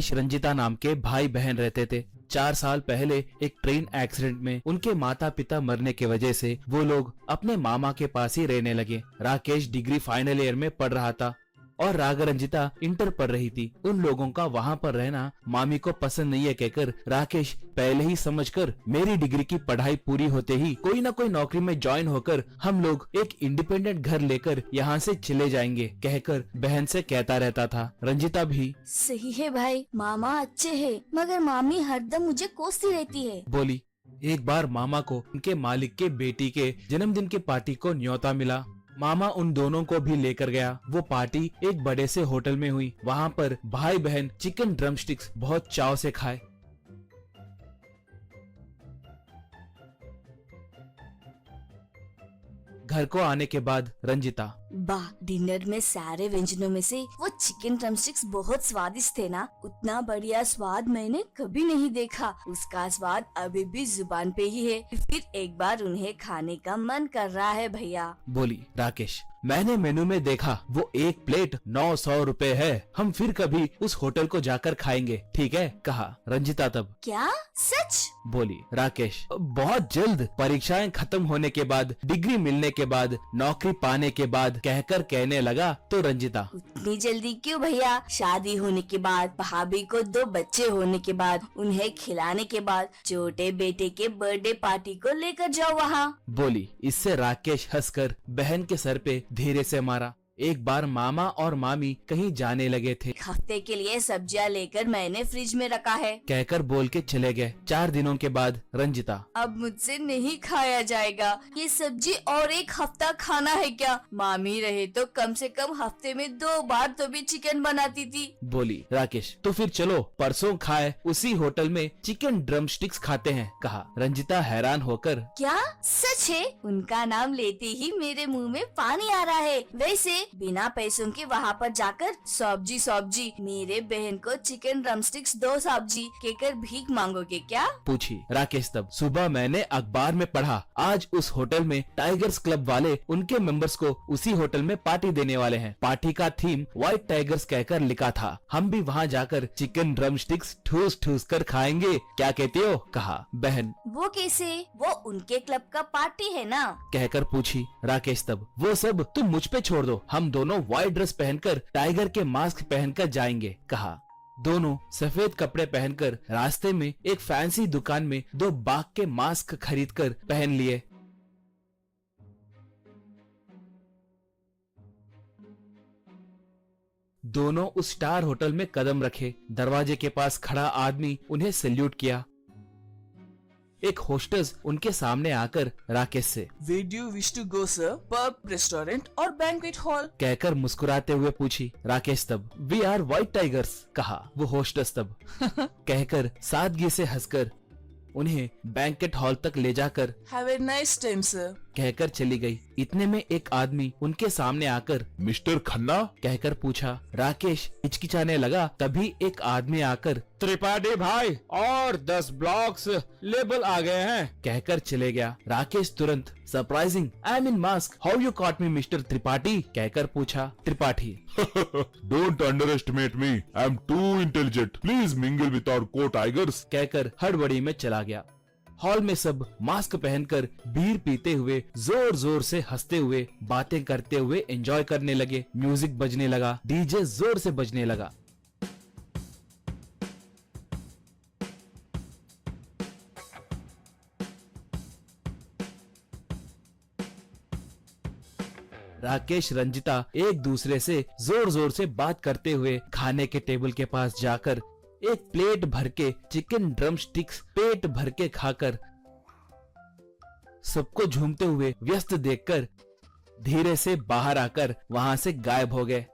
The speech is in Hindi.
राकेश रंजिता नाम के भाई बहन रहते थे। 4 साल पहले एक ट्रेन एक्सीडेंट में उनके माता पिता मरने की वजह से वो लोग अपने मामा के पास ही रहने लगे। राकेश डिग्री फाइनल ईयर में पढ़ रहा था और राग रंजिता इंटर पढ़ रही थी। उन लोगों का वहाँ पर रहना मामी को पसंद नहीं है कहकर राकेश पहले ही समझकर मेरी डिग्री की पढ़ाई पूरी होते ही कोई न कोई नौकरी में ज्वाइन होकर हम लोग एक इंडिपेंडेंट घर लेकर यहाँ से चले जाएंगे कहकर बहन से कहता रहता था। रंजिता भी सही है भाई, मामा अच्छे हैं, मगर मामी हरदम मुझे कोसती रहती है। बोली। एक बार मामा को उनके मालिक के बेटी के जन्मदिन की पार्टी को न्योता मिला। मामा उन दोनों को भी लेकर गया। वो पार्टी एक बड़े से होटल में हुई। वहाँ पर भाई बहन चिकन ड्रमस्टिक्स बहुत चाव से खाए। घर को आने के बाद रंजिता वाह, डिनर में सारे व्यंजनों में से वो चिकन ड्रमस्टिक्स बहुत स्वादिष्ट थे ना। उतना बढ़िया स्वाद मैंने कभी नहीं देखा। उसका स्वाद अभी भी जुबान पे ही है। फिर एक बार उन्हें खाने का मन कर रहा है भैया। बोली। राकेश मैंने मेनू में देखा वो एक प्लेट 900 रुपए है। हम फिर कभी उस होटल को जाकर खाएंगे, ठीक है? कहा। रंजिता तब क्या सच? बोली। राकेश बहुत जल्द परीक्षाएं खत्म होने के बाद, डिग्री मिलने के बाद, नौकरी पाने के बाद कहकर कहने लगा तो रंजिता उतनी जल्दी क्यों भैया? शादी होने के बाद, भाभी को 2 बच्चे होने के बाद, उन्हें खिलाने के बाद छोटे बेटे के बर्थडे पार्टी को लेकर जाओ वहाँ। बोली। इससे राकेश हंसकर बहन के सर पे धीरे से मारा। एक बार मामा और मामी कहीं जाने लगे थे। हफ्ते के लिए सब्जियां लेकर मैंने फ्रिज में रखा है कहकर बोल के चले गए। 4 दिनों के बाद रंजिता अब मुझसे नहीं खाया जाएगा ये सब्जी, और एक हफ्ता खाना है क्या? मामी रहे तो कम से कम हफ्ते में 2 बार तो भी चिकन बनाती थी। बोली। राकेश तो फिर चलो परसों खाए उसी होटल में चिकन ड्रमस्टिक्स खाते हैं। कहा। रंजिता हैरान होकर क्या सच है? उनका नाम लेते ही मेरे मुंह में पानी आ रहा है। वैसे बिना पैसों के वहाँ पर जाकर सब्जी मेरे बहन को चिकन ड्रमस्टिक्स 2 सब्जी कहकर भीख मांगोगे क्या? पूछी। राकेश तब सुबह मैंने अखबार में पढ़ा आज उस होटल में टाइगर्स क्लब वाले उनके मेंबर्स को उसी होटल में पार्टी देने वाले हैं। पार्टी का थीम व्हाइट टाइगर्स कहकर लिखा था। हम भी वहाँ जाकर चिकन ड्रमस्टिक्स ठूस ठूस कर खाएंगे, क्या कहते हो? कहा। बहन वो कैसे? वो उनके क्लब का पार्टी है ना? कहकर पूछी। राकेश तब वो सब तुम मुझ पे छोड़ दो, हम दोनों व्हाइट ड्रेस पहनकर टाइगर के मास्क पहनकर जाएंगे। कहा। दोनों सफेद कपड़े पहनकर रास्ते में एक फैंसी दुकान में 2 बाघ के मास्क खरीदकर पहन लिए। दोनों उस स्टार होटल में कदम रखे। दरवाजे के पास खड़ा आदमी उन्हें सैल्यूट किया। एक होस्टेस उनके सामने आकर राकेश से Where do you wish to go, sir? Pub, restaurant और banquet hall? कहकर मुस्कुराते हुए पूछी। राकेश तब वी आर व्हाइट टाइगर्स। कहा। वो होस्टेस तब कहकर सादगी से हंसकर उन्हें बैंकेट हॉल तक ले जाकर Have a nice time, sir. कहकर चली गई। इतने में एक आदमी उनके सामने आकर मिस्टर खन्ना कहकर पूछा। राकेश हिचकिचाने लगा। तभी एक आदमी आकर त्रिपाठी भाई और 10 ब्लॉक्स लेबल आ गए हैं कहकर चले गया। राकेश तुरंत surprising I am in mask, how you caught me mister Tripathi कहकर पूछा। Tripathi don't underestimate me, I am too intelligent, please mingle with our को टाइगर्स कहकर हड़बड़ी में चला गया। हॉल में सब मास्क पहनकर बीयर पीते हुए जोर जोर से हंसते हुए बातें करते हुए एंजॉय करने लगे। म्यूजिक बजने लगा, डीजे जोर से बजने लगा। राकेश रंजिता एक दूसरे से जोर जोर से बात करते हुए खाने के टेबल के पास जाकर एक प्लेट भर के चिकन ड्रमस्टिक्स पेट भर के खाकर सबको झूमते हुए व्यस्त देखकर धीरे से बाहर आकर वहां से गायब हो गए।